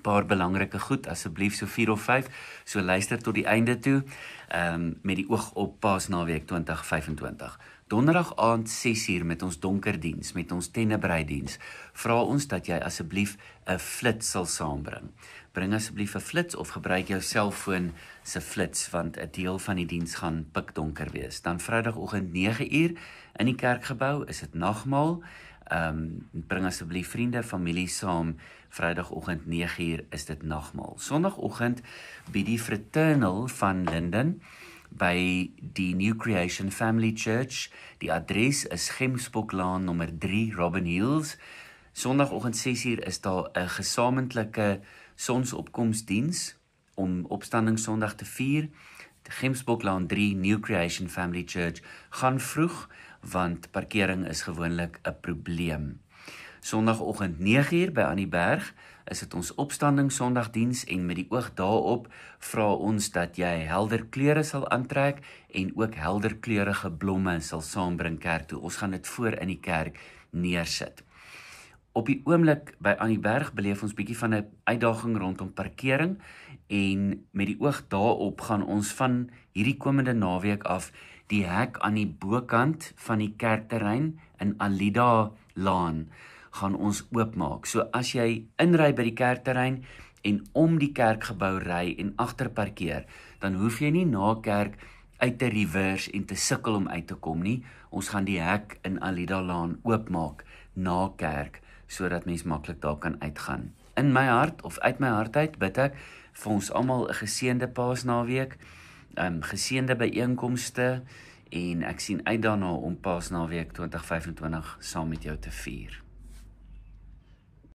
paar belangrike goed, asseblief so 4 of 5, so luister tot die einde toe, met die oog op Paasnaweek 2025. Donderdag aand 6uur met ons donkerdiens, met ons tennebreidiens, vra ons dat jy asseblief 'n flits sal saambring. Bring asseblief 'n flits of gebruik jou selfoon se flits, want 'n deel van die diens gaan pikdonker wees. Dan Vrydagoggend 9uur in die kerkgebou is dit nagmaal. Bring asseblief vriende, familie saam. Vrydagoggend 9uur is dit nagmaal. Sondagoggend bied die Fraternal van Linden by die New Creation Family Church. Die adres is Gemsboklaan nommer 3 Robin Hills. Sondagoggend 6uur is daar 'n gesamentlike sonsopkomsdiens om Opstandingssondag te vier. Gemsboklaan 3 New Creation Family Church. Gaan vroeg, want parkering is gewoonlik 'n probleem. Sondagoggend 9uur by Annie Berg is dit ons Opstandingssondagdiens en met die oog daarop vra ons dat jy helder kleure sal aantrek en ook helder kleurige blomme sal saambring kerk toe. Ons gaan dit voor in die kerk neersit. Op die oomblik by Annie Berg beleef ons bietjie van 'n uitdaging rondom parkering en met die oog daarop gaan ons van hierdie komende naweek af die hek aan die bokant van die kerkterrein in Alida Laan gaan ons oopmaak. So as jy inry by die kerkterrein en om die kerkgebou ry en agterparkeer, dan hoef jy nie na kerk uit te reverse en te sukkel om uit te kom nie. Ons gaan die hek in Alida Laan oopmaak na kerk, sodat mens maklik daar kan uitgaan. In my hart of uit my hart uit bid ek vir ons almal 'n geseënde Paasnaweek, geseënde byeenkomste en ek sien uit daarna om Paasnaweek 2025 saam met jou te vier.